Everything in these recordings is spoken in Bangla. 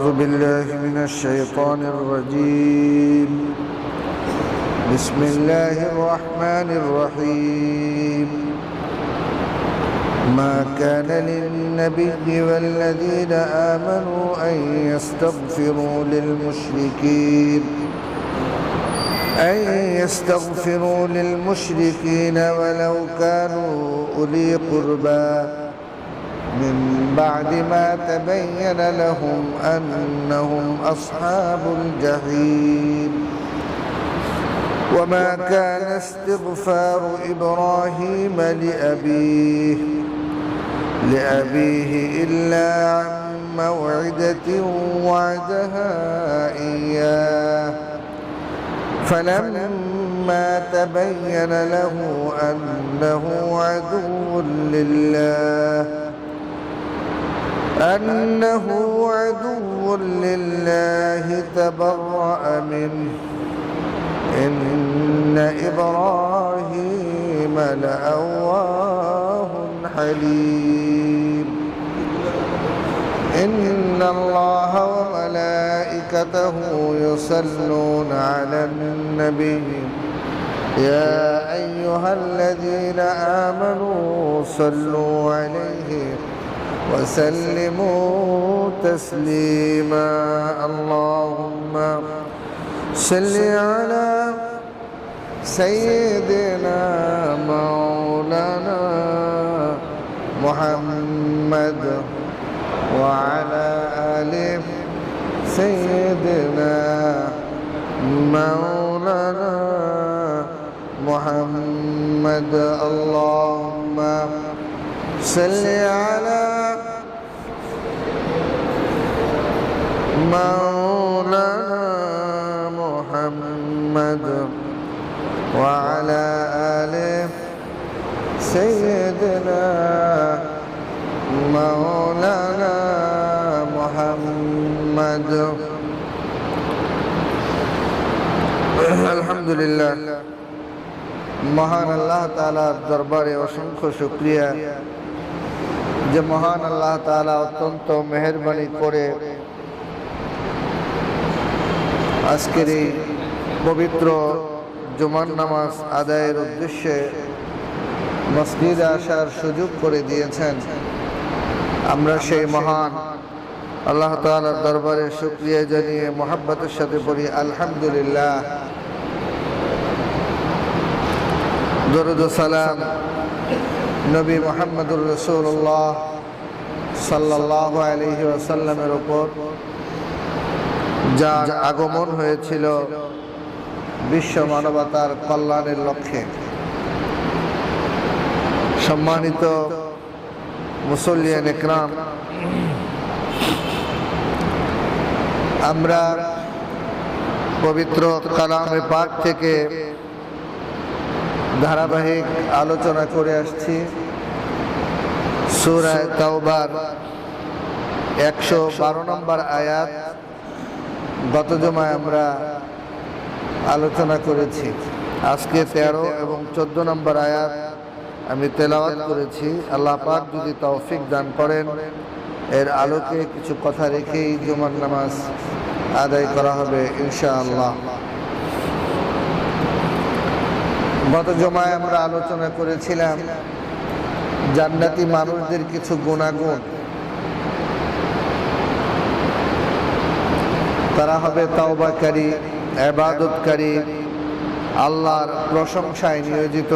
أعوذ بالله من الشيطان الرجيم. بسم الله الرحمن الرحيم. ما كان للنبي والذين آمنوا أن يستغفروا للمشركين ولو كانوا أولي قربى من بعد ما تبين لهم أنهم أصحاب الجحيم. وما كان استغفار إبراهيم لأبيه إلا عن موعدة وعدها إياه فلما تبين له أنه عدو لله تبرأ منه إن إبراهيم لأواه حليم. إن الله وملائكته يصلون على النبي يا أيها الذين آمنوا صلوا عليه وسلموا تسليما. اللهم صل على سيدنا مولانا محمد وعلى آل سيدنا مولانا محمد. اللهم صل على مولانا محمد وعلى آل سيدنا مولانا محمد. আলহামদুলিল্লাহ, মহান আল্লাহ তাআলার দরবারে অসংখ্য শুকরিয়া যে মহান আল্লাহ তাআলা অত্যন্ত মেহেরবানি করে আজকের এই পবিত্র জুমার নামাজ আদায়ের উদ্দেশ্যে মসজিদে আসার সুযোগ করে দিয়েছেন। আমরা সেই মহান আল্লাহ তাআলার দরবারে শুকরিয়া জানিয়ে মুহাব্বতের সাথে পড়ি আলহামদুলিল্লাহ। দরুদ ও সালাম নবী মুহাম্মদুর রাসূলুল্লাহ সাল্লাল্লাহু আলাইহি ওয়াসাল্লামের উপর, যার আগমন হয়েছিল বিশ্ব মানবতার কল্যাণের লক্ষ্যে। সম্মানিত মুসল্লিয়ান ইকরাম, আমরা পবিত্র কালামে পাক থেকে ধারাবাহিক আলোচনা করে আসছি সূরা তাওবার 112 নম্বর আয়াত। গত জুমায় আমরা আলোচনা করেছি। আজকে 13 এবং 14 নম্বর আয়াত আমি তেলাওয়াত করেছি। আল্লাহ পাক যদি তৌফিক দান করেন, এর আলোকে কিছু কথা রেখেই জুমার নামাজ আদায় করা হবে ইনশাআল্লাহ। গত জুমায় আমরা আলোচনা করেছিলাম জান্নাতি মানুষদের কিছু গুণাগুণ। তারা হবে তাওবাকারী, ইবাদতকারী, আল্লাহর প্রশংসায় নিয়োজিত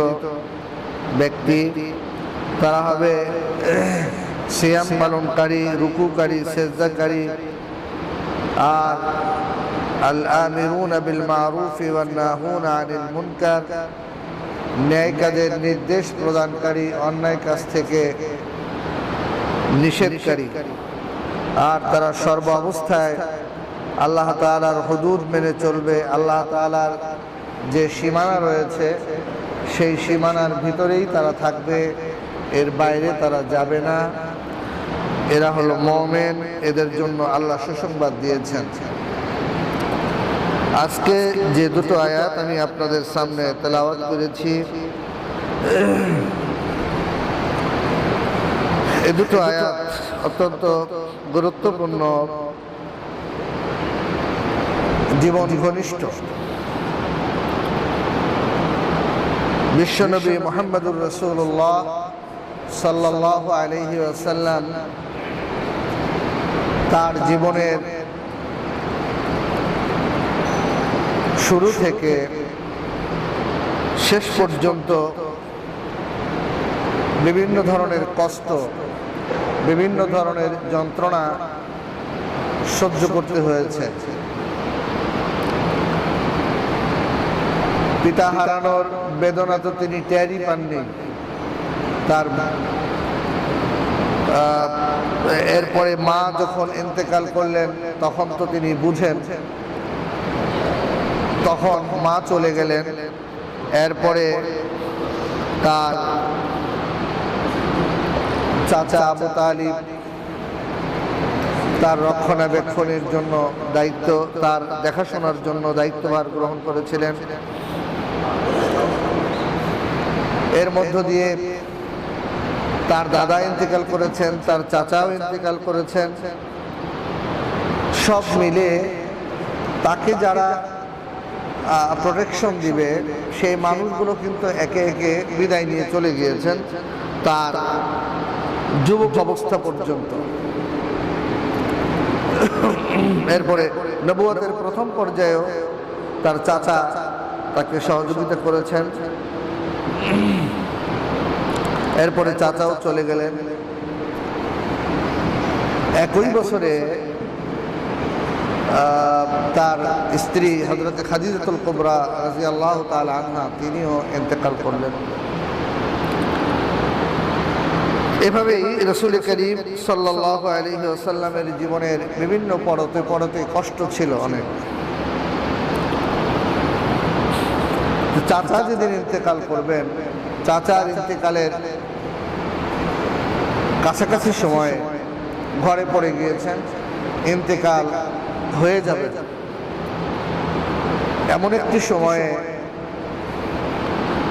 ব্যক্তি। তারা হবে সিয়াম পালনকারী, রুকুকারী, সেজদাকারী, আর আল আমিরুনা বিল মারুফি ওয়ান নাহুনা আনিল মুনকার, ন্যায় কাজের নির্দেশ প্রদানকারী, অন্যায় কাজ থেকে নিষেধকারী। আর তারা সর্ব অবস্থায় আল্লাহ তাআলার হুদুদ মেনে চলবে। আল্লাহ তাআলার যে সীমানা রয়েছে সেই সীমানার ভিতরেই তারা থাকবে, এর বাইরে তারা যাবে না। এরা হলো মুমিন, এদের জন্য আল্লাহ সুসংবাদ দিয়েছেন। আজকে যে দুটো আয়াত আমি আপনাদের সামনে তেলাওয়াত করেছি, এই দুটো আয়াত অত্যন্ত গুরুত্বপূর্ণ জীবন ঘনিষ্ঠ বিশ্বনবী মুহাম্মদুর রাসূলুল্লাহ সাল্লাল্লাহু আলাইহি ওয়াসাল্লাম তার জীবনের শুরু থেকে শেষ পর্যন্ত বিভিন্ন ধরনের কষ্ট, বিভিন্ন ধরনের যন্ত্রণা সহ্য করতে হয়েছে। পিতা হারানোর বেদনা তো তিনি টেরই পাননি। তার এরপরে মা যখন ইন্তেকাল করলেন তখন তো তিনি বুঝেন, তখন মা চলে গেলেন। এরপরে তার চাচা আবু তালিব তার রক্ষণাবেক্ষণের জন্য দায়িত্ব, তার দেখাশোনার জন্য দায়িত্বভার গ্রহণ করেছিলেন। এর মধ্য দিয়ে তার দাদা ইন্তেকাল করেছেন, তার চাচাও ইন্তেকাল করেছেন। সব মিলে তাকে যারা প্রোটেকশন দিবে সেই মানুষগুলো কিন্তু একে একে বিদায় নিয়ে চলে গিয়েছেন তার যুবক অবস্থা পর্যন্ত। এরপরে নবুয়তের প্রথম পর্যায়েও তার চাচা তাকে সহযোগিতা করেছেন। এরপরে চাচাও চলে গেলেন। একই বছরে তার স্ত্রী হযরত খাদিজাতুল কুবরা রাদিয়াল্লাহু তাআলা আনহা তিনিও ইন্তেকাল করলেন। এভাবেই রাসূল করিম সাল্লাল্লাহু আলাইহি ওয়াসাল্লামের জীবনের বিভিন্ন পরতে পরতে কষ্ট ছিল অনেক। চাচা যেদিন ইন্তেকাল করবেন, চাচার ইন্তেকালের কাছাকাছি সময়ে ঘরে পড়ে গিয়েছেন, ইন্তেকাল হয়ে যাবে। এমন একটি সময়ে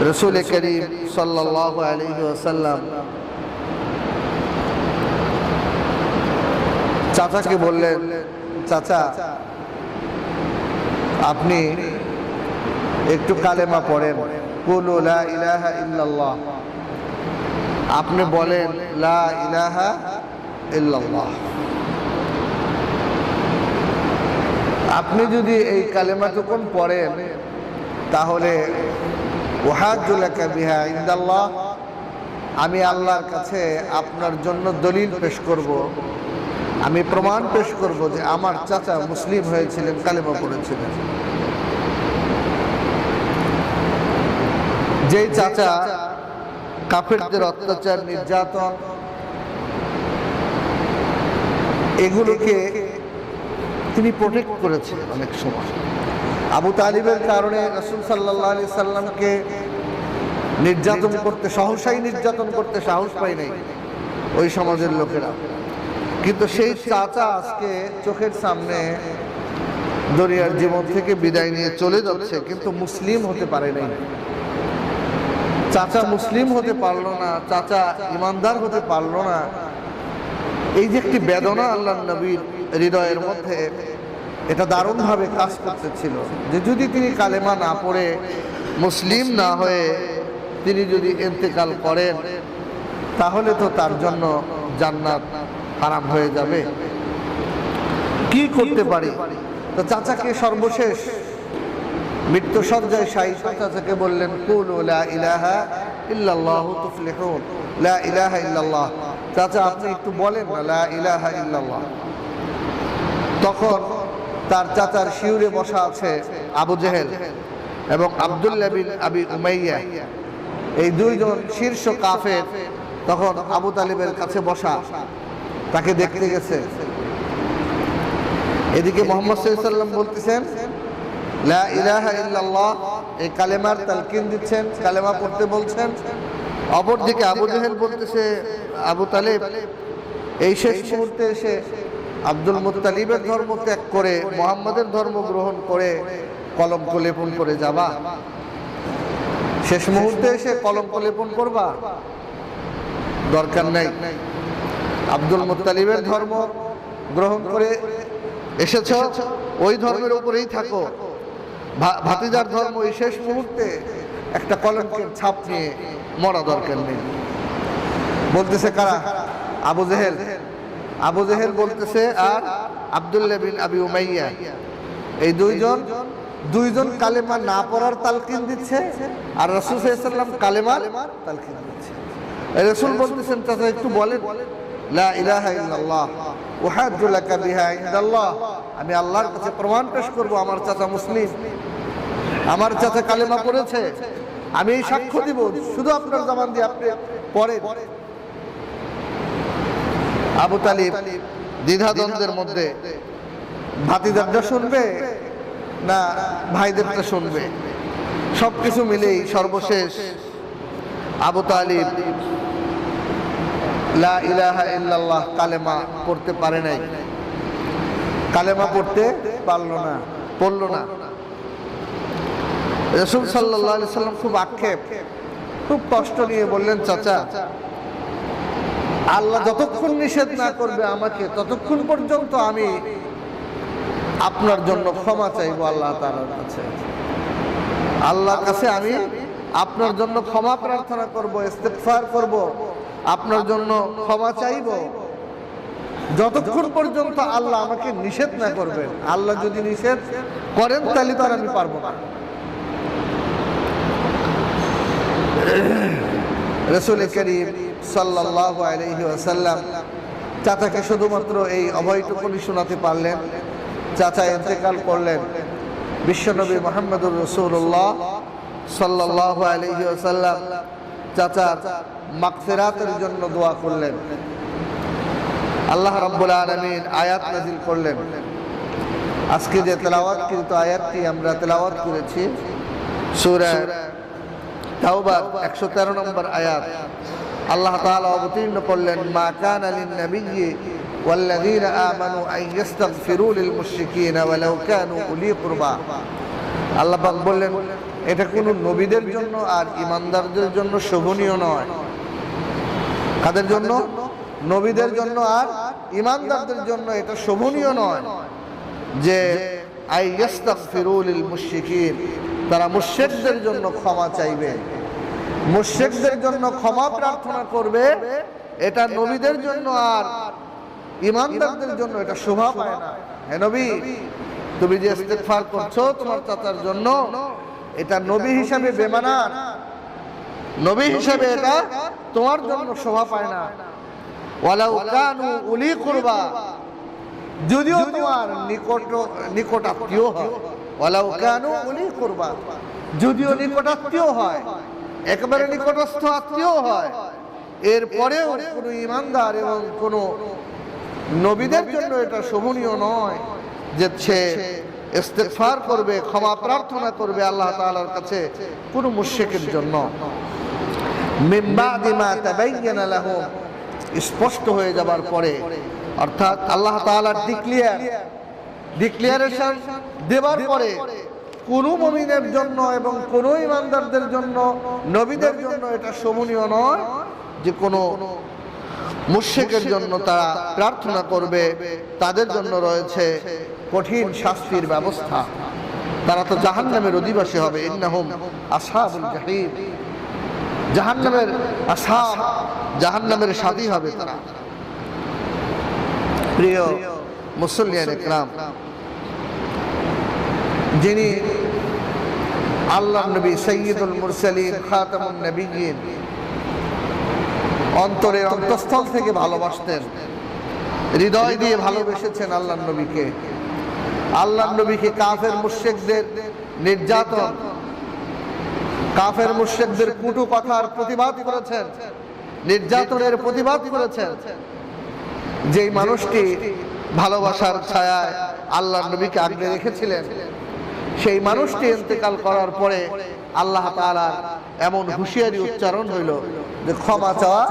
রাসূল করিম সাল্লাল্লাহু আলাইহি ওয়াসাল্লাম চাচাকে বললেন, চাচা আপনি একটু কালেমা পড়েন, কুলু লা ইলাহা ইল্লাল্লাহ। আপনি বলেন লা ইলাহা ইল্লাল্লাহ। আপনি যদি এই কালেমাটুকুন পড়েন তাহলে উহাজ্জু লাকা বিহা ইনদাল্লাহ, আমি আল্লাহর কাছে আপনার জন্য দলিল পেশ করব, আমি প্রমাণ পেশ করব যে আমার চাচা মুসলিম হয়েছিলেন, কালেমা পড়েছিলেন। যেই চাচা কাফেরদের অত্যাচার, নির্যাতন এগুলোকে তিনি প্রোটেক্ট করেছেন অনেক সময়। আবু তালিবের কারণে রাসূল সাল্লাল্লাহু আলাইহি সাল্লামকে নির্যাতন করতে, সহসাই নির্যাতন করতে সাহস পায় নাই ওই সমাজের লোকেরা। কিন্তু সেই চাচা আজকে চোখের সামনে দুনিয়ার জীবন থেকে বিদায় নিয়ে চলে যাচ্ছে, কিন্তু মুসলিম হতে পারে নাই। চাচা মুসলিম হতে পারলো না, চাচা ইমানদার হতে পারলো না। এই যে একটি বেদনা আল্লাহর নবীর হৃদয়ের মধ্যে, এটা দারুণভাবে কাজ করতেছিল যে যদি তিনি কালেমা না পড়ে, মুসলিম না হয়ে তিনি যদি ইন্তেকাল করেন তাহলে তো তার জন্য জান্নাত হারাম হয়ে যাবে। কি করতে পারি? তো চাচাকে সর্বশেষ মৃত্যু সজ্জায় শায়িত চাচাকে বললেন, কুলু লা ইলাহা ইল্লাল্লাহু তুফলিহুন, লা ইলাহা ইল্লাল্লাহ। চাচা আপনি একটু বলেন না লা ইলাহা ইল্লাল্লাহ। তখন তার চাচার শিউরে বসা আছে আবু জেহেল এবং আব্দুল্লাহ বিন আবি উমাইয়া, এই দুইজন শীর্ষ কাফের তখন আবু তালিবের কাছে বসা, তাকে দেখতে গেছে। এদিকে মুহাম্মদ সাল্লাল্লাহু আলাইহি ওয়াসাল্লাম বলতেছেন লা ইলাহা ইল্লাল্লাহ, এই কালেমার তালকিন দিচ্ছেন, কালেমা পড়তে বলছেন। অপরদিকে আবু জেহেল বলতেছে, আবু তালিব এই শেষ মুহূর্তে এসে আব্দুল মুত্তালিবের ধর্ম ত্যাগ করে মুহাম্মাদের ধর্ম গ্রহণ করে কলঙ্ক লেপন করে যাবা? শেষ মুহূর্তে এসে কলঙ্ক লেপন করবা? দরকার নাই। আব্দুল মুত্তালিবের ধর্ম গ্রহণ করে এসেছো, ওই ধর্মের উপরেই থাকো। ভাতিজার ধর্ম এই শেষ মুহূর্তে একটা কলঙ্কের ছাপ নিয়ে মরা দরকার নেই। বলতেছে কারা? আবু জেহেল। আবু জেহেল বলতেছে আর আব্দুল্লাহ বিন আবি উমাইয়া, এই দুইজন কালেমা না পড়ার তালকিন দিচ্ছে, আর রাসূল সাল্লাল্লাহু আলাইহি ওয়াসাল্লাম কালেমার তালকিন দিচ্ছে। রাসূল বলতেছেন, চাচা একটু বলেন লা ইলাহা ইল্লাল্লাহ উহাজ্জু লাকা বিহা ইনদাল্লাহ, আমি আল্লাহর কাছে প্রমাণ পেশ করব আমার চাচা মুসলিম, আমার চাচা কালেমা পড়েছে, আমি এই সাক্ষ্য দিব, শুধু আপনার জবান দিয়ে আপনি পড়েন। আবু তালিব দ্বিধাদ্বন্দ্বের মধ্যে, ভাতিজারটা শুনবে না ভাইদেরটা শুনবে। সবকিছু মিলেই সর্বশেষ আবু তালিব লা ইলাহা ইল্লাল্লাহ কালেমা পড়তে পারে নাই, কালেমা পড়তে পড়লো না। রাসূল সাল্লাল্লাহু আলাইহি সাল্লাম খুব আক্ষেপ, খুব কষ্ট নিয়ে বললেন, চাচা আল্লাহ যতক্ষণ নিষেধ না করবে আমাকে, ততক্ষণ পর্যন্ত আমি আপনার জন্য ক্ষমা চাইবো আল্লাহ তাআলার কাছে। আল্লাহর কাছে আমি আপনার জন্য ক্ষমা প্রার্থনা করব, ইস্তিগফার করব, আপনার জন্য ক্ষমা চাইব, যতক্ষণ পর্যন্ত আল্লাহ আমাকে নিষেধ না করবেন। আল্লাহ যদি নিষেধ করেন তাহলে তো আর আমি পারবো না। রাসূল করিম সাল্লাল্লাহু আলাইহি ওয়াসাল্লাম চাচাকে শুধুমাত্র এই অভয়টুকুনি শোনাতে পারলেন। চাচা ইন্তেকাল করলেন। বিশ্বনবী মুহাম্মদুর রাসূলুল্লাহ সাল্লাল্লাহু আলাইহি ওয়াসাল্লাম চাচার মাগফিরাতের জন্য দোয়া করলেন। আল্লাহ রাব্বুল আলামিন আয়াত নাযিল করলেন। আজকে যে তেলাওয়াতকৃত আয়াতটি আমরা তেলাওয়াত করেছি সূরা তাওবার 113 নম্বর আয়াত, আল্লাহ তাআলা অবতীর্ণ করলেন, মা কানা লিন নাবিয়্যি ওয়াল্লাযীনা আমানু আন ইস্তাগফিরু লিল মুশরিকিনা ওয়ালাউ কানু উলি কুরবা। আল্লাহ পাক বললেন, এটা কোনো নবীদের জন্য আর ঈমানদারদের জন্য শোভনীয় নয়। কাদের জন্য? নবীদের জন্য আর ঈমানদারদের জন্য এটা শোভনীয় নয় যে আই ইস্তাগফিরু লিল মুশরিকিন, তারা মুশরিকদের জন্য ক্ষমা চাইবে, মুশরিকদের জন্য ক্ষমা প্রার্থনা করবে। এটা নবীদের জন্য আর ঈমানদারদের জন্য এটা শোভা পায় না। হে নবী, তুমি যে ইস্তিগফার করছো তোমার চাচার জন্য, এটা নবী হিসাবে বেমানান, নবী হিসাবে এটা তোমার জন্য শোভা পায় না। ওয়ালাউ কানু উলি কুরবা, যদিও তোমার নিকট আত্মীয় হয়, ওয়ালাউ কানু উলি কুরবা, যদিও নিকট আত্মীয় হয়, একেবারে নিকটস্থ আত্মীয় হয়, এরপরেও কোনো ঈমানদার এবং কোনো নবীদের জন্য এটা শোভনীয় নয় যে সে ইস্তিগফার করবে, ক্ষমা প্রার্থনা করবে আল্লাহ তাআলার কাছে কোনো মুশরিকের জন্য। মিন বাদি মা তাবায়্যানা লাহুম, স্পষ্ট হয়ে যাবার পরে, অর্থাৎ আল্লাহ তাআলার ডিক্লিয়ারেশন দেবার পরে কোন মুমিনের জন্য এবং কোন ঈমানদারদের জন্য, নবীদের জন্য এটা শোভনীয় নয় যে কোনো মুশরিকের জন্য তারা প্রার্থনা করবে। তাদের জন্য রয়েছে কঠিন শাস্তির ব্যবস্থা, তারা তো জাহান্নামের অধিবাসী হবে। ইন্নাহুম আসহাবুল জাহিম, জাহান্নামের আসহাব, জাহান্নামের সাথী হবে তারা। প্রিয় মুসল্লিয়ান ইকরাম, যিনি আল্লাহর নবী সাইয়্যিদুল মুরসালিন খাতামুন নবিয়্যিন, অন্তরের অন্তঃস্থল থেকে ভালোবাসতেন, হৃদয় দিয়ে ভালোবেসেছেন আল্লাহর নবীকে। আল্লাহর নবীকে কাফের মুশরিকদের নির্যাতন, কাফের মুশরিকদের কটু কথার প্রতিবাদ করেছেন, নির্যাতনের প্রতিবাদ করেছেন। যেই মানুষটি ভালোবাসার ছায়ায় আল্লাহর নবীকে আগলে রেখেছিলেন, সেই মানুষটি ইন্তেকাল করার পরে আল্লাহ তাআলা এমন হুঁশিয়ারি উচ্চারণ হইল যে ক্ষমা চাওয়া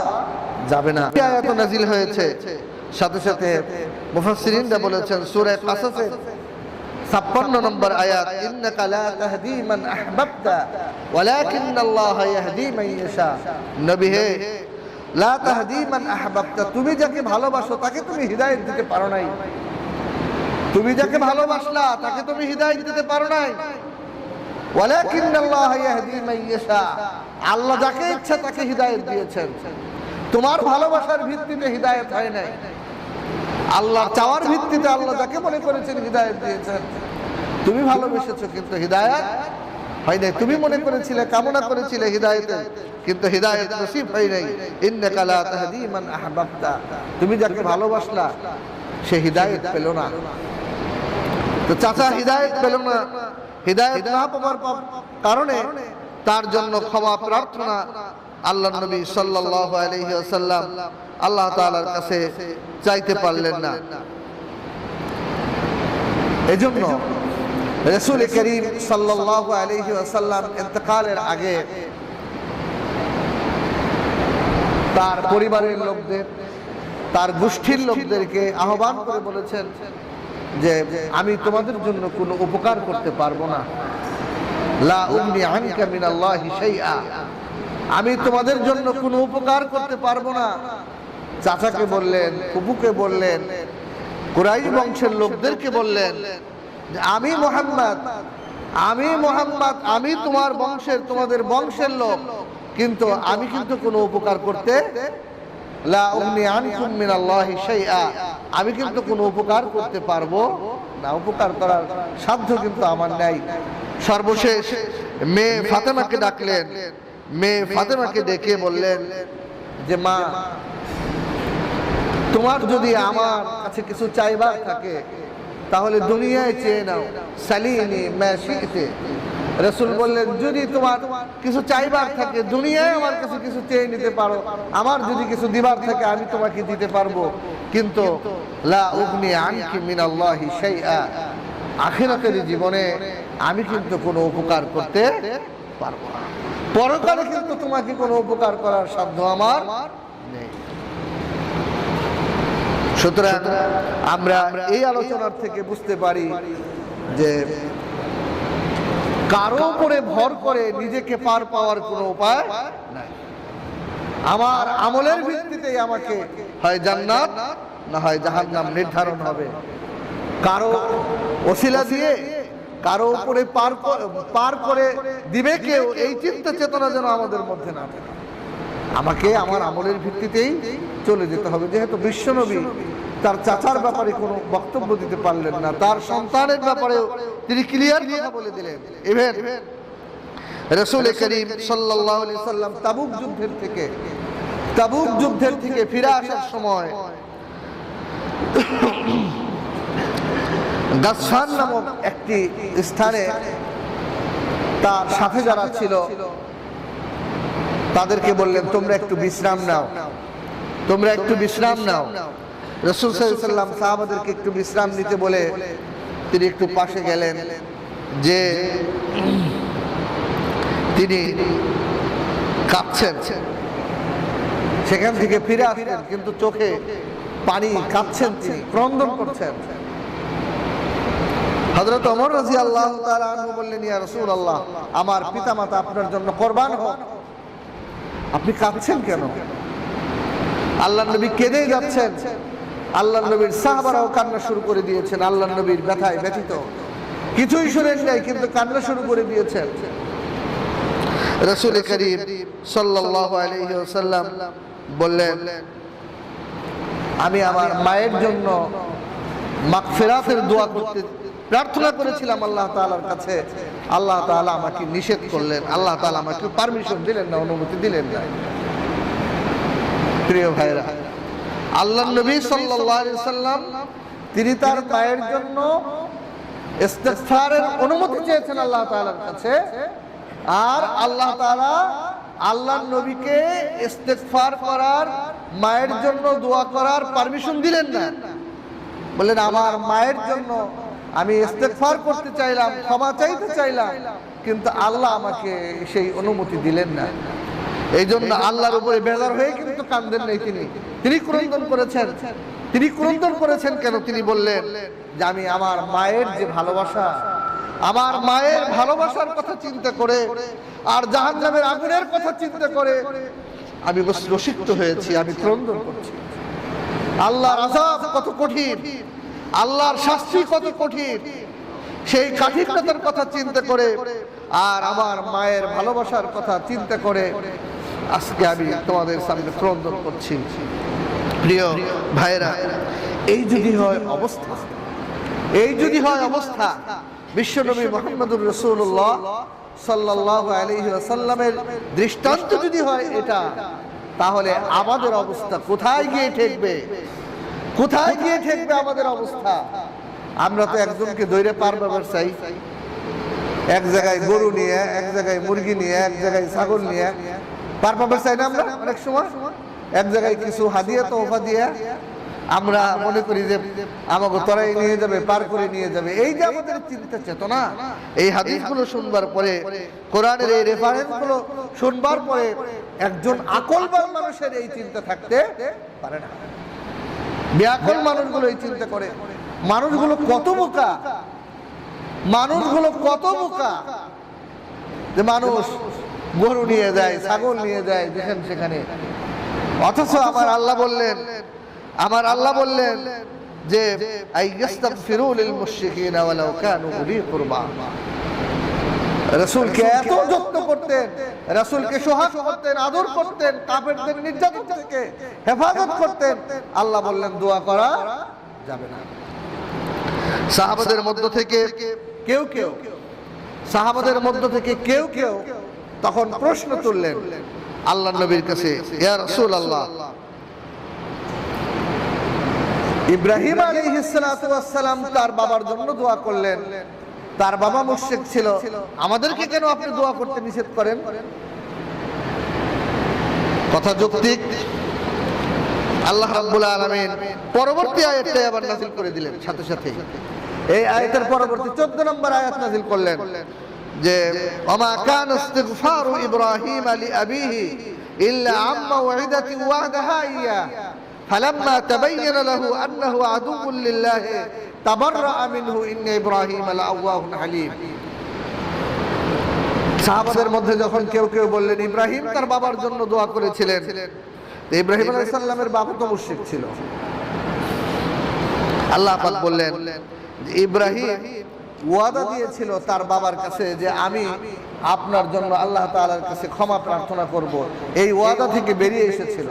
যাবে না। আয়াত নাযিল হয়েছে, সাথে সাথে মুফাসসিরিনরা বলেছেন সূরা কাসাসের 56 নম্বর আয়াত, ইন্নাকা লা তাহদি মান আহবাবতা ওয়ালাকিন্নাল্লাহা ইয়াহদি মান ইয়াশা। নবী হে, লা তাহদি মান আহবাবতা, তুমি যাকে ভালোবাসো তাকে তুমি হিদায়াত দিতে পারো নাই। তুমি যাকে ভালোবাসলা তাকে তুমি হিদায়াত দিতে পারো নাই। ওয়ালাকিন্নাল্লাহ ইয়াহদি মান ইয়াশা, আল্লাহ যাকে ইচ্ছা তাকে হিদায়াত দিয়েছেন। তোমার ভালোবাসার ভিত্তিতে হিদায়াত হয় নাই, আল্লাহ চাওয়ার ভিত্তিতে আল্লাহ যাকে মনে করেছেন হিদায়াত দিয়েছেন। তুমি ভালোবেসেছো কিন্তু হিদায়াত হয় নাই। তুমি মনে করেছিলে, কামনা করেছিলে হিদায়াতের, কিন্তু হিদায়াত নসিব হয় নাই। ইন্নাকা লা তাহদি মান আহবাবতা, তুমি যাকে ভালোবাসলা সে হিদায়াত পেল না। তো চাচা হিদায়াত পেল না, হিদায়াত না পাওয়ার কারণে তার জন্য ক্ষমা প্রার্থনা আল্লাহর নবী সাল্লাল্লাহু আলাইহি ওয়াসাল্লাম আল্লাহ তাআলার কাছে চাইতে পারলেন না। এজন্য রাসূল করিম সাল্লাল্লাহু আলাইহি ওয়াসাল্লাম ইন্তেকালের আগে তার পরিবারের লোকদের, তার গোষ্ঠীর লোকদেরকে আহ্বান করে বলেছেন যে আমি তোমাদের জন্য কোনো উপকার করতে পারবো না। লা উগনি আনকা মিনাল্লাহি শাইআ, আমি তোমাদের জন্য কোনো উপকার করতে পারবো না। চাচাকে বললেন, ফুফুকে বললেন, কুরাইশ বংশের লোকদেরকে বললেন যে আমি মুহাম্মদ, আমি তোমার বংশের, তোমাদের বংশের লোক, কিন্তু আমি কিন্তু কোনো উপকার করতে, লা উগনি আনকুম মিনাল্লাহি শাইআ, আমি কিন্তু কোনো উপকার করতে পারবো না, উপকার করার সাধ্য কিন্তু আমার নাই। সর্বশেষ মেয়ে ফাতেমাকে ডাকলেন, মেয়ে ফাতেমাকে ডেকে বললেন যে মা, তোমার যদি আমার কাছে কিছু চাইবার থাকে তাহলে দুনিয়ায় চেয়ে নাও, সালিনি মা শি'তে। রাসূল বললেন যদি তোমার কিছু চাইবার থাকে দুনিয়ায় আমার কাছে কিছু চেয়ে নিতে পারো, আমার যদি কিছু দিবার থাকে আমি তোমাকে দিতে পারবো, কিন্তু লা উগনি আনকি মিনাল্লাহি শাইআ, আখিরাতের জীবনে আমি কিন্তু কোনো উপকার করতে পারবো না, পরকালে কিন্তু তোমাকে কোনো উপকার করার সাধ্য আমার নেই। সুতরাং আমরা এই আলোচনার থেকে বুঝতে পারি যে কারো উপরে ভর করে নিজেকে পার পাওয়ার কোনো উপায় নাই। আমার আমলের ভিত্তিতেই আমাকে হয় জান্নাত না হয় জাহান্নাম নির্ধারণ হবে। কারো ওসিলা দিয়ে কারো উপরে পার করে দিবে কেউ, এই চিন্তা চেতনা যেন আমাদের মধ্যে না থাকে। আমাকে আমার আমলের ভিত্তিতেই চলে যেতে হবে। যেহেতু বিশ্বনবী তার চাচার ব্যাপারে কোনো বক্তব্য দিতে পারলেন না, তার সন্তানের ব্যাপারেও তিনি ক্লিয়ার কথা বলে দিলেন। ইভেন রাসূল করিম সাল্লাল্লাহু আলাইহি সাল্লাম তাবুক যুদ্ধের থেকে ফিরে আসার সময় গাসসান নামক একটি স্থানে তার সাথে যারা ছিল তাদেরকে বললেন তোমরা একটু বিশ্রাম নাও, তোমরা একটু বিশ্রাম নাও। রাসূল সাল্লাল্লাহু আলাইহি সাল্লাম সাহাবাদেরকে একটু বিশ্রাম নিতে বলে তিনি একটু পাশে গেলেন, যে তিনি কাঁপছেন, সেখান থেকে ফিরে আসলেন কিন্তু চোখে পানি, কাঁপছেন, তিনি ক্রন্দন করছেন। হযরত ওমর রাদিয়াল্লাহু তাআলা আনহু বললেন ইয়া রাসূলুল্লাহ, আমার পিতামাতা আপনার জন্য কুরবান হোক, আপনি কাঁদছেন কেন? আল্লাহর নবী কেঁদে যাচ্ছেন, আল্লাহর নবীর সাহাবারাও কান্না শুরু করে দিয়েছেন, আল্লাহর নবীর ব্যথায় ব্যথিত, কিছুই শুনেন নাই কিন্তু কান্না শুরু করে দিয়েছেন। রাসূল করিম সাল্লাল্লাহু আলাইহি ওয়াসাল্লাম বললেন আমি আমার মায়ের জন্য মাগফিরাতের দোয়া করতে প্রার্থনা করেছিলাম আল্লাহ তাআলার কাছে, আল্লাহ তাআলা আমাকে নিষেধ করলেন, আল্লাহ তাআলা আমাকে পারমিশন দিলেন না, অনুমতি দিলেন না। প্রিয় ভাইরা, আল্লাহর নবী সাল্লাল্লাহু আলাইহি ওয়াসাল্লাম তিনি তার মায়ের জন্য ইস্তিগফারের অনুমতি চেয়েছেন আল্লাহ তাআলার কাছে, আর আল্লাহ তাআলা আল্লাহর নবীকে ইস্তিগফার করার, মায়ের জন্য দোয়া করার পারমিশন দিলেন না। বললেন আমার মায়ের জন্য আমি ইস্তিগফার করতে চাইলাম, ক্ষমা চাইতে চাইলাম, কিন্তু আল্লাহ আমাকে সেই অনুমতি দিলেন না। এই জন্য আল্লাহর উপরে বেজার হয়ে কিন্তু কান্দেন নাই, তিনি ক্রন্দন করেছেন। তিনি ক্রন্দন করেছেন কেন? তিনি বললেন যে আমি আমার মায়ের যে ভালোবাসা, আমার মায়ের ভালোবাসার কথা চিন্তা করে আর জাহান্নামের আগুনের কথা চিন্তা করে আমি রসিক্ত হয়েছি, আমি ক্রন্দন করছি। আল্লাহর আযাব কত কঠিন, আল্লাহর শাস্তি কত কঠিন, সেই কাঠিন্যতার কথা চিন্তা করে আর আমার মায়ের ভালোবাসার কথা চিন্তা করে আজকে আমি তোমাদের সামনে ক্রন্দন করছি। প্রিয় ভাইরা, এই যদি হয় অবস্থা, এই যদি হয় অবস্থা, বিশ্বনবী মুহাম্মদুর রাসূলুল্লাহ সাল্লাল্লাহু আলাইহি ওয়াসাল্লামের দৃষ্টান্ত যদি হয় এটা, তাহলে আমাদের অবস্থা কোথায় গিয়ে ঠেকবে? কোথায় গিয়ে ঠেকবে আমাদের অবস্থা? আমরা তো একজনকে ধরে পার পাবার চাই, এক জায়গায় গরু নিয়ে, এক জায়গায় মুরগি নিয়ে, এক জায়গায় ছাগল নিয়ে পার পাবার চাই না আমরা? অনেক সময় এক জায়গায় কিছু হাদিয়া তোফা দিয়ে আমরা মনে করি যে আমাকে তরাই নিয়ে যাবে, পার করে নিয়ে যাবে। এই যে আমাদের চিন্তা চেতনা, এই হাদিসগুলো শুনবার পরে, কোরআনের এই রেফারেন্সগুলো শুনবার পরে একজন আকলবান মানুষের এই চিন্তা থাকতে পারে না। বেআকল মানুষগুলো এই চিন্তা করে। মানুষগুলো কত বোকা, মানুষগুলো কত বোকা যে মানুষ গরু নিয়ে যায়, ছাগল নিয়ে যায় যেখানে সেখানে। অথচ আমার আল্লাহ বললেন, আমার আল্লাহ বললেন যে আইয়াস্তাগফিরু লিল মুশরিকিনা ওয়ালাউ কানু উলি কুরবা। রাসূলকে এত যত্ন করতেন, রাসূলকে সোহাগ করতেন, আদর করতেন, কাফেরদের নির্যাতন থেকে হেফাজত করতেন। আল্লাহ বললেন দোয়া করা যাবে না। সাহাবাদের মধ্য থেকে কেউ কেউ, সাহাবাদের মধ্য থেকে কেউ কেউ তখন প্রশ্ন তুললেন আল্লাহর নবীর কাছে, ইয়া রাসূলুল্লাহ, ইব্রাহিম আলাইহিস সালাতু ওয়াস সালাম তার বাবার জন্য দোয়া করলেন, তার বাবা মুশরিক ছিল, আমাদেরকে কেন আপনি দোয়া করতে নিষেধ করেন? কথা যৌক্তিক। আল্লাহ রাব্বুল আলামিন পরবর্তী আয়াতটাই আবার নাযিল করে দিলেন সাথে সাথে। এই আয়াতের পরবর্তী 14 নম্বর আয়াত নাযিল করলেন যে ওমা কানা ইস্তিগফারু ইব্রাহিম লিআবিহি ইল্লা আম মাওইদাতি ওয়া'দাহা ইয়া ফালাম্মা তাবাyyana লাহু আন্নাহু আদুউন লিল্লাহি তাবাররা'a মিনহু ইন্না ইব্রাহিমা লাআওয়াহুন হালিম। সাহাবাদের মধ্যে যখন কেউ কেউ বললেন ইব্রাহিম তার বাবার জন্য দোয়া করেছিলেন, ইব্রাহিম আলাইহিস সালামের বাবা তো মুশরিক ছিল। আল্লাহ পাক বললেন ইব্রাহিম ওয়াদা দিয়েছিল তার বাবার কাছে যে আমি আপনার জন্য আল্লাহ তাআলার কাছে ক্ষমা প্রার্থনা করব, এই ওয়াদা থেকে বেরিয়ে এসেছিল।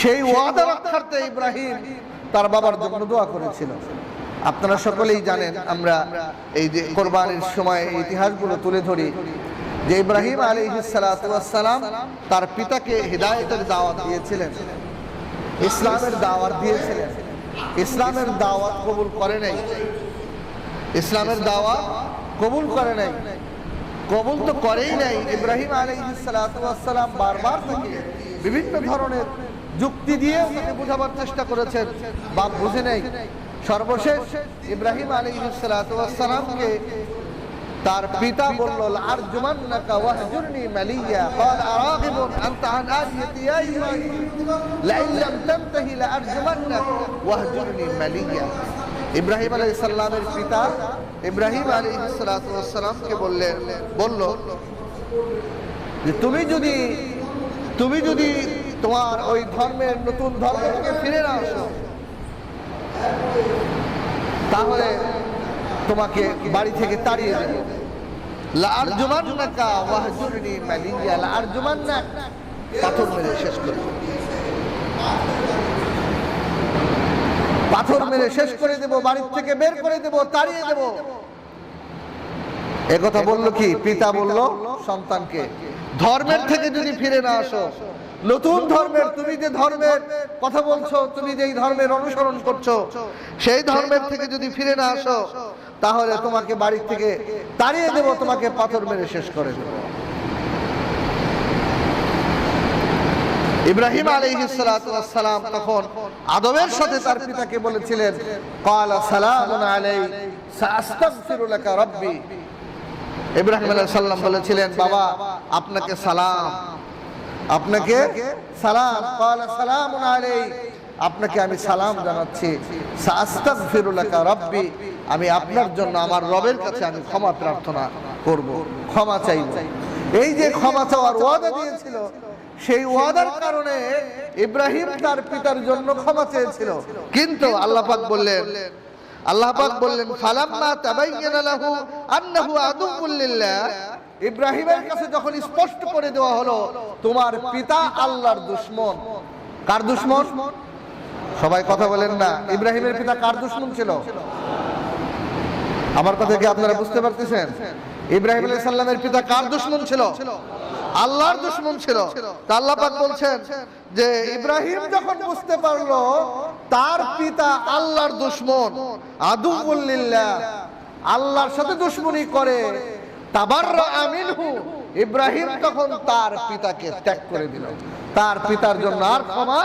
সেই ওয়াদা রক্ষার্থে ইব্রাহিম তার বাবার জন্য দোয়া করেছিল। আপনারা সকলেই জানেন, আমরা এই যে কোরবানির সময় এই ইতিহাসগুলো তুলে ধরি যে ইব্রাহিম আলাইহিস সালাতু ওয়াস সালাম তার পিতাকে হিদায়াতের দাওয়াত দিয়েছিলেন, ইসলামের দাওয়াত দিয়েছিলেন। ইসলামের দাওয়াত কবুল করে নাই, ইসলামের দাওয়াত কবুল করে নাই, কবুল তো করেই নাই। ইব্রাহিম আলাইহিস সালাতু ওয়াস সালাম বারবার তাকে বিভিন্ন ধরনের যুক্তি দিয়ে তাকে বোঝাবার চেষ্টা করেছেন, বাপ বুঝে নাই। সর্বশেষ ইব্রাহিম আলাইহিস সালাতু ওয়াস সালামকে তার পিতা বলল আরজুমান্নাকা ওয়াহজুরনি মালিয়া ক্বাল আরাগিবুন আনতা আন আলিয়াতি ইয়া ইব্রাহিম লাইন লাম তানতাহি লাআরজুমান্নাক ওয়াহজুরনি মালিয়া। ইব্রাহিম আলাইহিস সালামের পিতা ইব্রাহিম আলাইহিস সালাতু ওয়াস সালামকে বলল যে তুমি যদি তোমার ওই ধর্মের, নতুন ধর্ম থেকে ফিরে না আসো, তাহলে তোমাকে বাড়ি থেকে তাড়িয়ে দেব। লাআরজুমান্নাকা ওয়াহজুরনি মালিয়া, লাআরজুমান্নাক পাথর মেরে শেষ করে দেব, পাথর মেরে শেষ করে দেব, বাড়ি থেকে বের করে দেব, তাড়িয়ে দেব। একথা বললো কি? পিতা বলল সন্তানকে, ধর্মের থেকে যদি ফিরে না আসো, নতুন ধর্মের, তুমি যে ধর্মের কথা বলছো, তুমি যেই ধর্মের অনুসরণ করছো, সেই ধর্মের থেকে যদি ফিরে না আসো, তাহলে তোমাকে বাড়ি থেকে তাড়িয়ে দেব, তোমাকে পাথর মেরে শেষ করে দেব। ইব্রাহিম আলাইহিস সালাতু ওয়াস সালাম তখন আদবের সাথে তার পিতাকে বলেছিলেন ক্বালা সালামুন আলাইক সাআস্তাগফিরু লাকা রাব্বি। ইব্রাহিম আলাইহিস সালাম বলেছিলেন, বাবা আপনাকে সালাম, আপনাকে সালাম। ক্বালা সালামুন আলাইক, আপনাকে আমি সালাম জানাচ্ছি। সাআস্তাগফিরু লাকা রাব্বি, আমি আপনার জন্য আমার রবের কাছে আমি ক্ষমা প্রার্থনা করব, ক্ষমা চাইব। এই যে ক্ষমা চাওয়ার ওয়াদা দিয়েছিল, সেই ওয়াদার কারণে ইব্রাহিম তার পিতার জন্য ক্ষমা চেয়েছিল। কিন্তু আল্লাহ পাক বললেন আল্লাহ পাক বললেন ফালাম্মা তাবায়্যানা লাহু আন্নাহু আদুউল লিল্লাহ, ইব্রাহিমের কাছে যখন স্পষ্ট করে দেওয়া হলো তোমার পিতা আল্লাহর দুশমন। কার দুশমন? সবাই কথা বলেন না। ইব্রাহিমের পিতা কার দুশমন ছিল? আমার কথা কি আপনারা বুঝতে পারতেছেন? ইব্রাহিম আলাইহিস সালামের পিতা কার দুশমন ছিল? আল্লাহর দুশমন ছিল। তা আল্লাহ পাক বলছেন যে ইব্রাহিম যখন বুঝতে পারলো তার পিতা আল্লাহর দুশমন, আদুউল লিল্লাহ, আল্লাহর সাথে দুশমনি করে, তাবাররা মিনহু, ইব্রাহিম তখন তার পিতাকে ত্যাগ করে দিল। তার পিতার জন্য আর ক্ষমা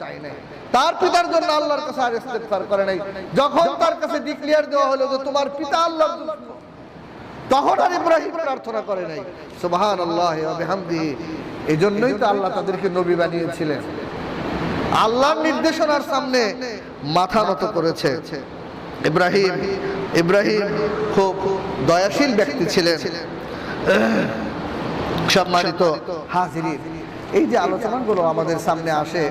চাই নাই, তার পিতার জন্য আল্লাহর কাছে আর ইস্তেগফার করে নাই। যখন তার কাছে ডিক্লেয়ার দেওয়া হলো যে তোমার পিতা আল্লাহর দুশমন, তখন আর ইব্রাহিম প্রার্থনা করে নাই। সুবহানাল্লাহি ওয়া বিহামদিহি। এজন্যই তো আল্লাহ তাদেরকে নবী বানিয়েছিলেন। আল্লাহর নির্দেশনার সামনে মাথা নত করেছে। ইব্রাহিম খুব দয়াশীল ব্যক্তি ছিলেন। সম্মানিত হাজিরিন, এই যে আলোচনাগুলো আমাদের সামনে আসে,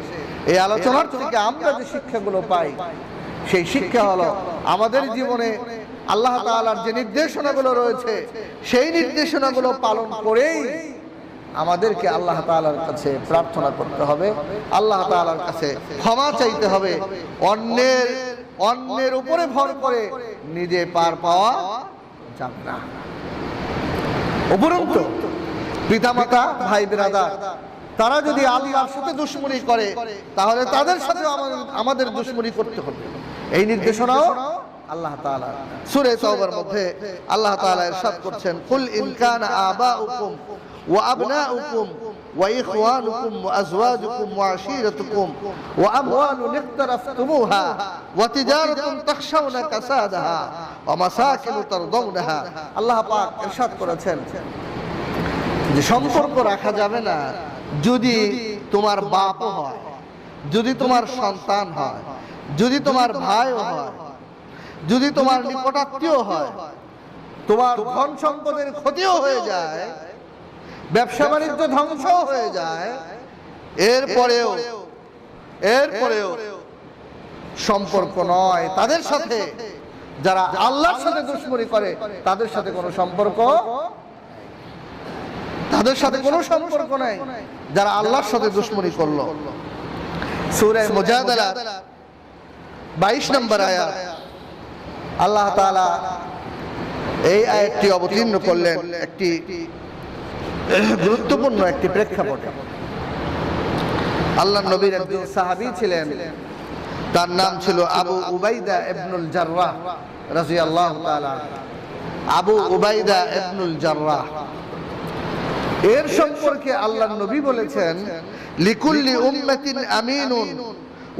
এই আলোচনার থেকে আমরা যে শিক্ষাগুলো পাই, সেই শিক্ষা হলো আমাদের জীবনে আল্লাহ তাআলার যে নির্দেশনাগুলো রয়েছে সেই নির্দেশনাগুলো পালন করেই আমাদেরকে আল্লাহ তাআলার কাছে প্রার্থনা করতে হবে, আল্লাহ তাআলার কাছে ক্ষমা চাইতে হবে। অন্যের উপরে ভর করে নিজে পার পাওয়া যাবে না। উপরন্তু পিতামাতা, ভাই বিরাদার, তারা যদি আল্লাহর সাথে দুশমনি করে তাহলে তাদের সাথে আমাদের দুশমনি করতে হবে। এই নির্দেশনাও আল্লাহ তাআলা সূরা তাওবার মধ্যে আল্লাহ তাআলা ইরশাদ করছেন, কুল ইন কানা আবাউকুম ওয়া আবনাউকুম ওয়া ইখওয়ানুকুম ওয়া আজওয়াজুকুম ওয়া আশীরাতুকুম ওয়া আমওয়ালুন ইকতারাফতুমুহা ওয়া তিজারাতুন তাখশাউনা কাসাদাহা ওয়া মাসাকিনু তারদাউনাহা। আল্লাহ পাক ইরশাদ করেছেন যে সম্পর্ক রাখা যাবে না যদি তোমার বাপ হয়, যদি তোমার সন্তান হয়, যদি তোমার ভাইও হয়, যদি তোমার নিকটাত্মীয় হয়, তোমার ধন সম্পদের ক্ষতিও হয়ে যায়, ব্যবসা বাণিজ্য ধ্বংস হয়ে যায়, এরপরেও সম্পর্ক নয় তাদের সাথে। যারা আল্লাহর সাথে দুশমনি করে তাদের সাথে কোনো সম্পর্ক, তাদের সাথে কোনো সম্পর্ক নাই যারা আল্লাহর সাথে দুশমনি করলো। সূরা মুজাদালা 22 নম্বর আয়াত আল্লাহ তাআলা এই আয়াতটি অবতীর্ণ করলেন একটি গুরুত্বপূর্ণ একটি প্রেক্ষাপটে। আল্লাহর নবীর একজন সাহাবী ছিলেন, তার নাম ছিল আবু উবাইদা ইবনুল জাররাহ রাদিয়াল্লাহু তাআলা। আবু উবাইদা ইবনুল জাররাহ, এর সম্পর্কে আল্লাহর নবী বলেছেন, লিকুল্লি উম্মাতিন আমিনুন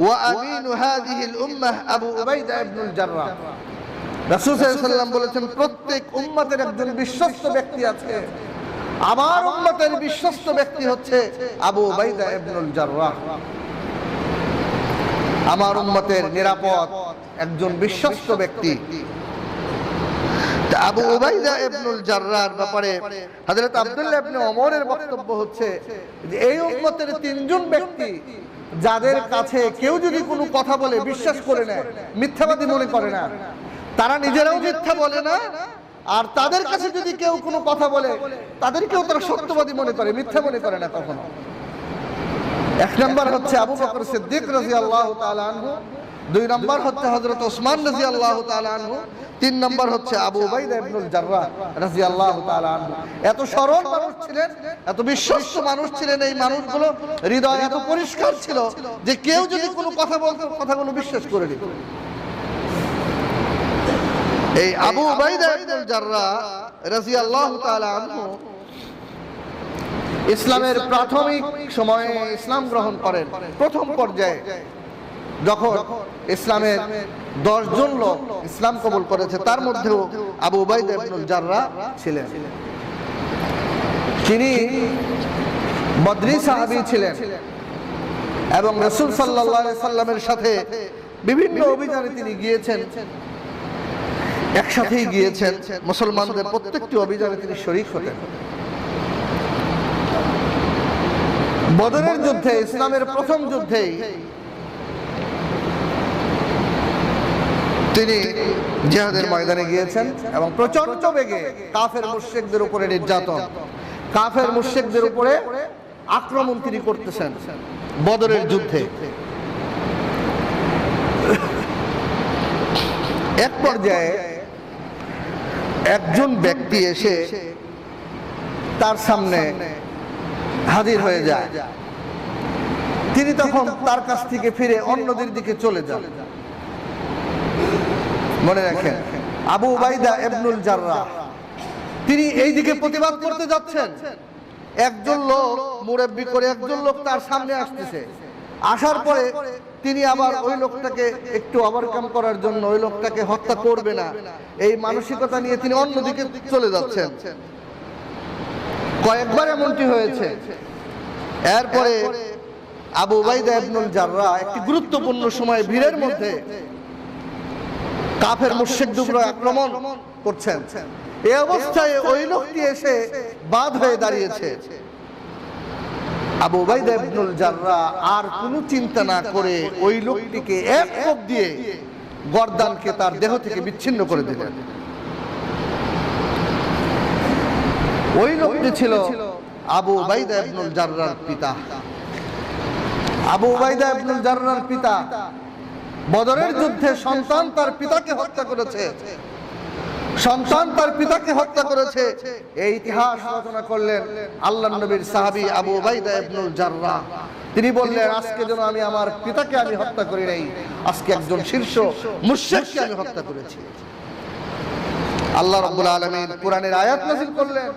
ওয়া আমিনু হাযিহিল উম্মাহ আবু উবাইদা ইবনুল জাররাহ। রাসূল সাল্লাল্লাহু আলাইহি ওয়াসাল্লাম বলেছেন, প্রত্যেক উম্মতের একজন বিশ্বস্ত ব্যক্তি আছে, আমার উম্মতের বিশ্বস্ত ব্যক্তি হচ্ছে আবু উবাইদা ইবনুল জাররাহ। আমার উম্মতের নিরাপদ একজন বিশ্বস্ত ব্যক্তি। আবু উবাইদা ইবনুল জাররাহর ব্যাপারে হযরত আব্দুল্লাহ ইবনে ওমরের বক্তব্য হচ্ছে যে এই উম্মতের তিনজন ব্যক্তি যাদের কাছে কেউ যদি কোনো কথা বলে বিশ্বাস করে নেয়, মিথ্যাবাদী মনে করে না, তারা নিজেরাও মিথ্যা বলে না, আর তাদের কাছে যদি কেউ কোনো কথা বলে তাদেরকেও তারা সত্যবাদী মনে করে, মিথ্যা মনে করে না কখনো। এক নম্বর হচ্ছে আবু বকর সিদ্দিক রাদিয়াল্লাহু তাআলা আনহু, দুই নম্বর হচ্ছে হযরত ওসমান রাদিয়াল্লাহু তাআলা আনহু, তিন নম্বর হচ্ছে আবু উবাইদা ইবনুল জাররাহ রাদিয়াল্লাহু তাআলা আনহু। এত সরল মানুষ ছিলেন, এত বিশ্বস্ত মানুষ ছিলেন, এই মানুষগুলো হৃদয় এত পরিষ্কার ছিল যে কেউ যদি কোনো কথা বলতো কথাগুলো বিশ্বাস করে নিত। এই আবু উবাইদা ইবনুল জাররাহ রাদিয়াল্লাহু তাআলা আনহু ইসলামের প্রাথমিক সময়ে ইসলাম গ্রহণ করেন। প্রথম পর্যায়ে যখন ইসলামের 10 জন লোক ইসলাম কবুল করেছে, তার মধ্যেও আবু উবাইদা ইবনুল জাররাহ ছিলেন। তিনি বদরি সাহাবী ছিলেন এবং রাসূল সাল্লাল্লাহু আলাইহি সাল্লামের সাথে বিভিন্ন অভিযানে তিনি গিয়েছেন, একসাথেই গিয়েছেন। মুসলমানদের প্রত্যেকটি অভিযানে তিনি শরীক হতেন। বদরের যুদ্ধে, ইসলামের প্রথম যুদ্ধেই তিনি জিহাদের ময়দানে গিয়েছেন এবং প্রচন্ড বেগে কাফের মুশরিকদের উপরে নির্যাতন, কাফের মুশরিকদের উপরে আক্রমণ তিনি করতেছেন বদরের যুদ্ধে। এক পর্যায়ে একজন ব্যক্তি এসে তার সামনে হাজির হয়ে যায়। তিনি তখন তার কাছ থেকে ফিরে অন্যদের দিকে চলে যান। মনে রাখেন, আবু উবাইদা ইবনুল জাররাহ তিনি এই দিকে প্রতিবাদ করতে যাচ্ছেন। একজন লোক মুরব্বি করে একজন লোক তার সামনে আসতেছে। আসার পরে তিনি আবার ওই লোকটাকে একটু ওভারকাম করার জন্য ওই লোকটাকে হত্যা করবে না, এই মানসিকতা নিয়ে তিনি অন্যদিকে চলে যাচ্ছেন। কয়েকবার এমনটি হয়েছে। এরপরে আবু উবাইদা ইবনুল জাররাহ একটি গুরুত্বপূর্ণ সময় ভিড়ের মধ্যে কাফের মুশরিকদের উপর আক্রমণ করছেন। এই অবস্থায় ওই লোকটি এসে বাদ হয়ে দাঁড়িয়েছে। আবু উবাইদা ইবনুল জাররাহ আর কোনো চিন্তা না করে ওই লোকটিকে এক কোপ দিয়ে গর্দানকে তার দেহ থেকে বিচ্ছিন্ন করে দিলেন। ওই লোকটি ছিল আবু উবাইদা ইবনুল জাররাহর পিতা। আবু উবাইদা ইবনুল জাররাহর পিতা বদরের যুদ্ধে সন্তান তার পিতাকে হত্যা করেছে, সন্তান তার পিতাকে হত্যা করেছে। এই ইতিহাস রচনা করলেন আল্লাহর নবীর সাহাবী আবু উবাইদা ইবনুল জাররাহ। তিনি বললেন, আজকে যেন আমি আমার পিতাকে আমি হত্যা করি নাই, আজকে একজন শীর্ষ মুশরিককে আমি হত্যা করেছি। আল্লাহ রাব্বুল আলামিন কোরআনের আয়াত নাযিল করলেন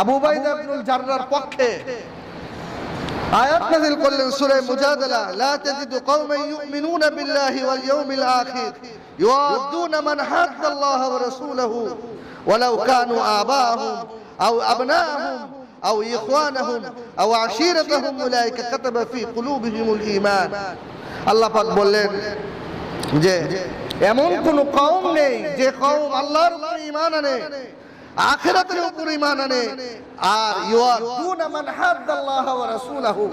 আবু উবাইদা ইবনুল জাররাহর পক্ষে। আয়াত নাযিল করলেন সূরা মুজাদালা, লা তাজিদু কওমান ইউমিনুনা বিল্লাহি ওয়াল ইয়াউমিল আখির يوادون من حاد الله ورسوله ولو كانوا آباءهم أو أبناءهم أو إخوانهم أو عشيرتهم أولئك كتب في قلوبهم الإيمان। আল্লাহ পাক বললেন যে এমন কোন কওম নেই যে কওম আল্লাহর উপর ঈমান আনে, আখিরাতের উপর ঈমান আনে, আর ইউয়াদুনা মান হাদাল্লাহ ওয়া রাসূলহু,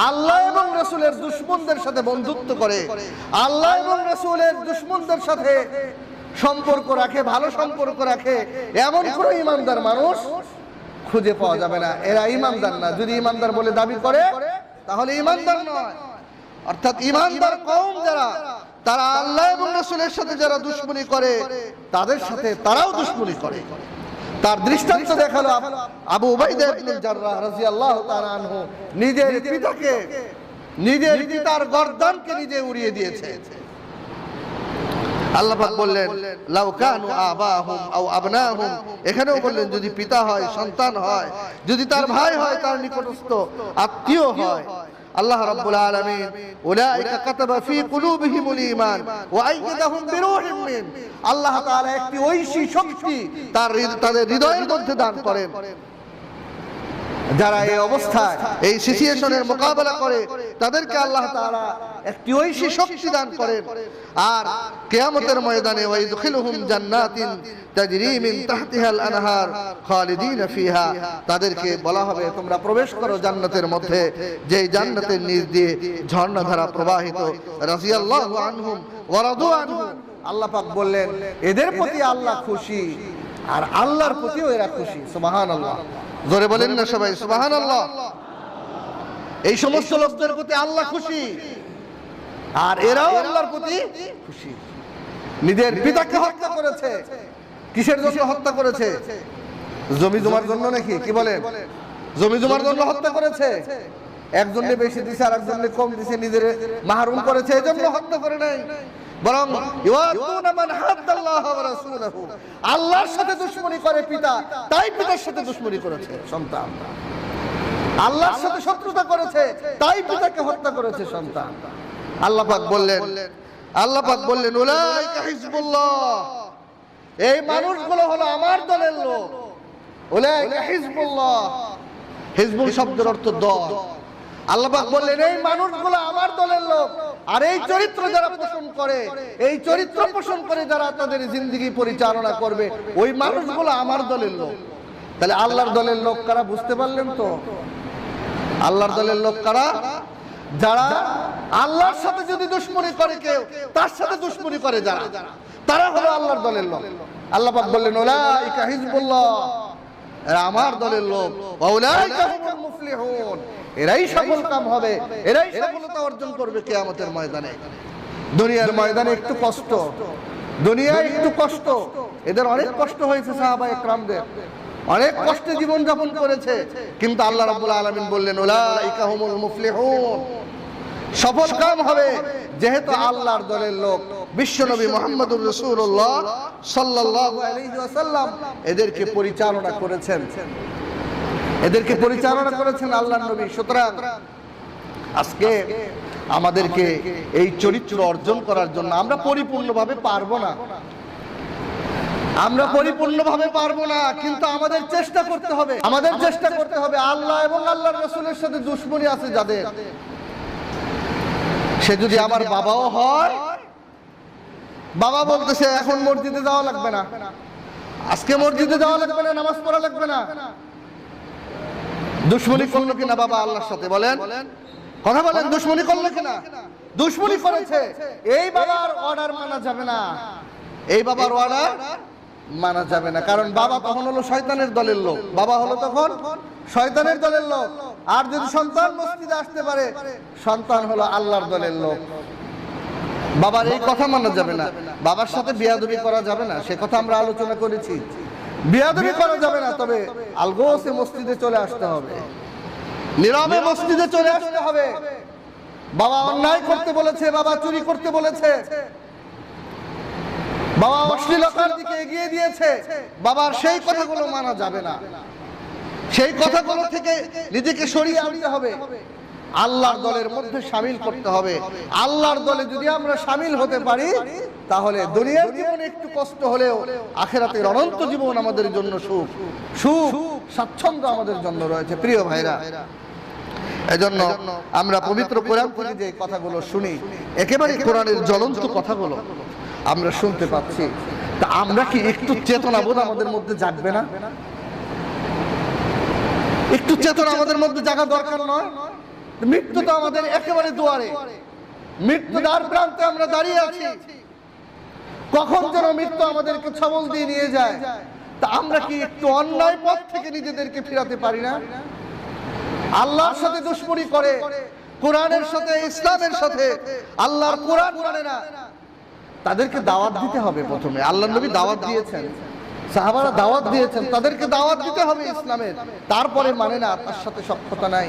আল্লাহ এবং রাসূলের দুশমনদের সাথে বন্ধুত্ব করে, আল্লাহ এবং রাসূলের দুশমনদের সাথে সম্পর্ক রাখে, ভালো সম্পর্ক রাখে, এমন কোন ঈমানদার মানুষ খুঁজে পাওয়া যাবে না। এরা ঈমানদার না। যদি ঈমানদার বলে দাবি করে তাহলে ঈমানদার নয়। অর্থাৎ ঈমানদার কওম যারা, তারা আল্লাহ এবং রাসূলের সাথে যারা দুশমনি করে তাদের সাথে তারাও দুশমনি করে। তার দৃষ্টান্ত দেখালো আবু উবাইদা ইবনুল জাররাহ রাদিয়াল্লাহু তাআলা আনহু নিজের পিতাকে, নিজের পিতার গর্দানকে নিজে উড়িয়ে দিয়েছে। আল্লাহ পাক বললেন লাউ কানু আবাহুম আও আবনাহুম, এখানেও বললেন যদি পিতা হয়, সন্তান হয়, যদি তার ভাই হয়, তার নিকটস্থ আত্মীয় হয়। আল্লাহ রাব্বুল আলামিন উলাইকা কাতাবা ফি কুলুবিহিমুল ঈমান ওয়া আইয়াদাহুম বিরূহিম মিন, আল্লাহ তাআলা একটি ঐশী শক্তি তাদের হৃদয়ের মধ্যে দান করেন। যারা এই অবস্থায় এই সিচুয়েশনের মোকাবেলা করে তাদেরকে আল্লাহ তাআলা একটি ঐশী শক্তি দান করেন। আর কিয়ামতের ময়দানে ওয়াইদখিলুহুম জান্নাতিন তাজরি মিন তাহতিহাল আনহার খালিদিনা ফিহা, তাদেরকে বলা হবে তোমরা প্রবেশ করো জান্নাতের মধ্যে, যেই জান্নাতের নিচ দিয়ে ঝর্ণাধারা প্রবাহিত। রাদিয়াল্লাহু আনহুম ওয়া রাদু আনহু, আল্লাহ পাক বললেন এদের প্রতি আল্লাহ খুশি আর আল্লাহর প্রতিও এরা খুশি। সুবহানাল্লাহ, জোরে বলেন না সবাই সুবহানাল্লাহ। এই সমস্ত লোকদের প্রতি আল্লাহ খুশি আর এরাও আল্লাহর প্রতি খুশি। নিজের পিতাকে হত্যা করেছে, কিসের জন্য হত্যা করেছে? জমি জমার জন্য নাকি? কি বলেন? জমি জমার জন্য হত্যা করেছে। একজনে বেশি দিছে আর একজনে কম দিছে, নিজের মাহরুম করেছে, এজন্য হত্যা করে নাই। বরং ইউয়াদুনা মান হাদাল্লাহ ওয়া রাসূলহু, আল্লাহর সাথে দুশমনি করে পিতা, তাই পিতার সাথে দুশমনি করেছে সন্তান। আল্লাহর সাথে শত্রুতা করেছে, তাই পিতাকে হত্যা করেছে সন্তান। আল্লাহ পাক বললেন উলাইকা হিজবুল্লাহ, এই মানুষগুলো হলো আমার দলের লোক। উলাইকা হিজবুল্লাহ, হিজবুল শব্দের অর্থ দল। আল্লাহ পাক বললেন এই মানুষগুলো আমার দলের লোক। আর এই চরিত্র যারা পোষণ করে, এই চরিত্র পোষণ করে যারা তাদের জিন্দেগি পরিচালনা করবে, ওই মানুষগুলো আমার দলের লোক। তাহলে আল্লাহর দলের লোক কারা বুঝতে পারলেন তো? আল্লাহর দলের লোক কারা? যারা আল্লাহর সাথে যদি দুশমনি করে কেউ, তার সাথে দুশমনি করে যারা, তারা হলো আল্লাহর দলের লোক। আল্লাহ পাক বললেন উলাইকা হিজবুল্লাহ, এরা আমার দলের লোক, ওয়া উলাইকা হুমুল মুফলিহুন, এরাই সফল কাম হবে, এরাই সফলতা অর্জন করবে কিয়ামতের ময়দানে। দুনিয়ার ময়দানে একটু কষ্ট, দুনিয়ায় একটু কষ্ট, এদের অনেক কষ্ট হয়েছে, সাহাবা একরামদের অনেক কষ্টে জীবন যাপন করেছে, কিন্তু আল্লাহ রাব্বুল আলামিন বললেন উলাইকা হুমুল মুফলিহুন, সফল কাম হবে যেহেতু আল্লাহর দলের লোক। বিশ্বনবী মুহাম্মদুর রাসূলুল্লাহ সাল্লাল্লাহু আলাইহি ওয়াসাল্লাম এদেরকে পরিচালনা করেছেন, এদেরকে পরিচালনা করেছেন আল্লাহর নবী। সুতরাং আজকে আমাদেরকে এই চরিত্র অর্জন করার জন্য আমরা পরিপূর্ণভাবে পারবো না, আমরা পরিপূর্ণভাবে পারবো না, কিন্তু আমাদের চেষ্টা করতে হবে, আমাদের চেষ্টা করতে হবে। আল্লাহ এবং আল্লাহর রাসূলের সাথে দুশমনি আছে যাদের, সে যদি আমার বাবাও হয়, বাবা বলতেছে এখন মসজিদে যাওয়া লাগবে না, আজকে মসজিদে যাওয়া লাগবে না, নামাজ পড়া লাগবে না, দুশমনি করলো কিনা বাবা আল্লাহর সাথে? বলেন, কথা বলেন, দুশমনি করলো কিনা? দুশমনি করেছে, এই বাবার অর্ডার মানা যাবে না, এই বাবার অর্ডার মানা যাবে না, কারণ বাবা তখন হলো শয়তানের দলের লোক, বাবা হলো তখন শয়তানের দলের লোক। আর যদি সন্তান মসজিদে আসতে পারে, সন্তান হলো আল্লাহর দলের লোক। বাবার এই কথা মানা যাবে না, বাবার সাথে বিয়াদবি করা যাবে না, সে কথা আমরা আলোচনা করেছি। বিয়াদবি করা যাবে না, তবে আলগোসে মসজিদে চলে আসতে হবে, নীরবে মসজিদে চলে আসতে হবে। বাবা অন্যায় করতে বলেছে, বাবা চুরি করতে বলেছে, বাবা অশ্লীলতার দিকে এগিয়ে দিয়েছে, বাবার সেই কথাগুলো মানা যাবে না, সেই কথাগুলো থেকে নিজেকে সরিয়ে আনতে হবে, আল্লাহর দলের মধ্যে শামিল করতে হবে। আল্লাহর দলে যদি আমরা শামিল হতে পারি, তাহলে দুনিয়ার জীবনে একটু কষ্ট হলেও আখিরাতের অনন্ত জীবন আমাদের জন্য সুখ, সুখ স্বাচ্ছন্দ্য আমাদের জন্য রয়েছে। প্রিয় ভাইরা, এজন্য আমরা পবিত্র কোরআন থেকে যে কথাগুলো শুনি, একেবারে কোরআনের জ্বলন্ত কথাগুলো আমরা শুনতে পাচ্ছি, তা আমরা কি একটু চেতনাবোধ আমাদের মধ্যে জাগবে না? একটু চেতনা আমাদের মধ্যে জাগা দরকার নয়? মৃত্যু তো আমাদের একেবারে দুয়ারে, মৃত্যু দ্বার প্রান্তে আমরা দাঁড়িয়ে আছি, কখন যেন মৃত্যু আমাদেরকে ছবল দিয়ে নিয়ে যায়। তা আমরা কি একটু অন্যায় পথ থেকে নিজেদেরকে ফিরাতে পারি না? আল্লাহর সাথে দুশমনি করে, কোরআনের সাথে, ইসলামের সাথে, আল্লাহর কোরআন মানে না, তাদেরকে দাওয়াত দিতে হবে। প্রথমে আল্লাহর নবী দাওয়াত দিয়েছেন, সাহাবারা দাওয়াত দিয়েছেন, তাদেরকে দাওয়াত দিতে হবে ইসলামের। তারপরে মানে না, তার সাথে সখ্যতা নাই।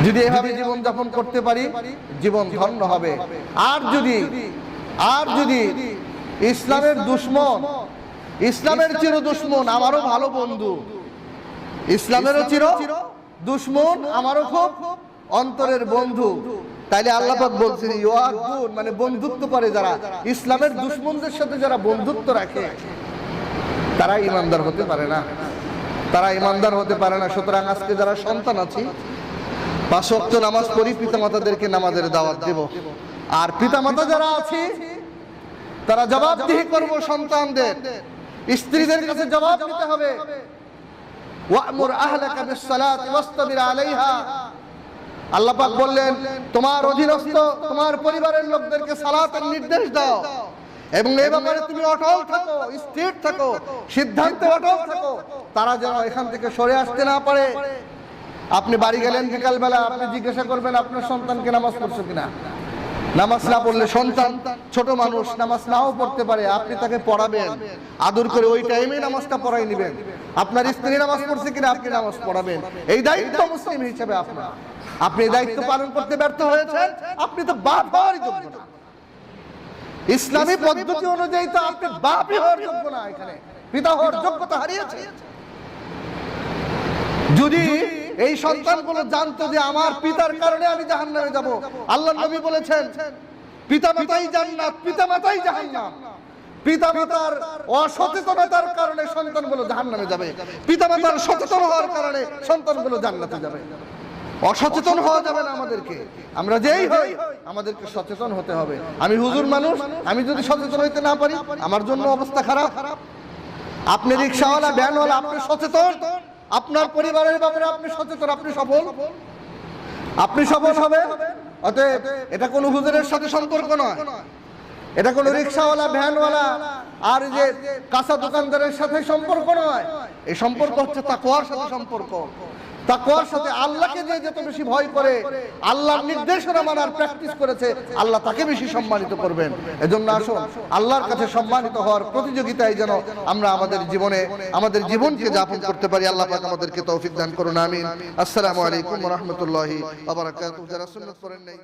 যদি এভাবে জীবন যাপন করতে পারি, জীবন ধন্য হবে। আর যদি ইসলামের দুশমন, ইসলামের চির দুশমন আমারও ভালো বন্ধু, ইসলামেরও চির দুশমন আমারও খুব অন্তরের বন্ধু, তাইলে আল্লাহ পাক বলছেন ইউআদুন, মানে বন্ধুত্ব করে যারা, ইসলামের দুশমনদের সাথে যারা বন্ধুত্ব রাখে, তারা ইমানদার হতে পারে না, তারা ইমানদার হতে পারে না। সুতরাং আজকে যারা সন্তান আছি, 5 ওয়াক্ত নামাজ পড়ি, পিতামাতাদেরকে নামাজের দাওয়াত দেব। আর পিতামাতা যারা আছি, তারা জবাবদিহি করব সন্তানদের, স্ত্রীদের কাছে জবাব দিতে হবে। ওয়া'মুর আহলাকা বিস-সালাতি ওয়াসতাবির আলাইহা, আল্লাহ পাক বললেন তোমার অধীনস্থ, তোমার পরিবারের লোকদেরকে সালাতের নির্দেশ দাও, এবং এই ব্যাপারে তুমি অটল থাকো, স্থির থাকো, সিদ্ধান্তে অটল থাকো, তারা যেন এখান থেকে সরে আসতে না পারে। আপনি বাড়ি গেলেন বিকালবেলা, আপনি জিজ্ঞাসা করবেন আপনার সন্তানকে নামাজ পড়ছো কিনা। নামাজ না পড়লে, সন্তান ছোট মানুষ, নামাজ নাও পড়তে পারে, আপনি তাকে পড়াবেন, আদর করে ওই টাইমে নামাজটা পড়াই নেবেন। আপনার স্ত্রী নামাজ পড়ছে কিনা, আপনি নামাজ পড়াবেন। এই দায়িত্ব মুসলিম হিসেবে আপনার, আপনি এই দায়িত্ব পালন করতে ব্যর্থ হয়েছেন, আপনি তো বাপ হওয়ারই যোগ্য না। ইসলামী পদ্ধতি অনুযায়ী তো আপনি বাপই হওয়ার যোগ্য না, এখানে পিতা হওয়ার যোগ্যতা হারিয়েছে। যদি এই সন্তানগুলো জানতো যে আমার পিতার কারণে আমি জাহান্নামে যাব, আল্লাহর নবী বলেছেন পিতামাতাই জান্নাত, পিতামাতাই জাহান্নাম। পিতামাতার অসচেতনতার কারণে সন্তানগুলো জাহান্নামে যাবে, পিতামাতার সচেতন হওয়ার কারণে সন্তানগুলো জান্নাতে যাবে। অসচেতন হওয়া যাবে না আমাদেরকে, আমরা যেই হই আমাদেরকে সচেতন হতে হবে। আমি হুজুর মানুষ, আমি যদি সচেতন হইতে না পারি, আমার জন্য অবস্থা খারাপ। আপনি রিকশাওয়ালা, ভ্যানওয়ালা, আপনি সচেতন, আপনার পরিবারের ব্যাপারে আপনি সচেতন, আপনি সফল, আপনি সফল হবে। অতএব এটা কোনো হুজুরের সাথে সম্পর্ক নয়, এটা কোনো রিক্সাওয়ালা, ভ্যানওয়ালা আর যে কাঁচা দোকানদারের সাথে সম্পর্ক নয়। এই সম্পর্ক হচ্ছে তাকওয়ার সাথে সম্পর্ক। তাকওয়ার সাথে আল্লাহকে যে যত বেশি ভয় করে, আল্লাহর নির্দেশনা মানার প্র্যাকটিস করেছে, আল্লাহ তাকে বেশি সম্মানিত করবেন। এজন্য আসুন আল্লাহর কাছে সম্মানিত হওয়ার প্রতিযোগিতায় যেন আমরা আমাদের জীবনে আমাদের জীবনকে যাপন করতে পারি। আল্লাহ পাক আমাদেরকে তৌফিক দান করুন, আমিন। আসসালামু আলাইকুম ওয়া রাহমাতুল্লাহি ওয়া বারাকাতুহু। যারা সুন্নাত করেন নাই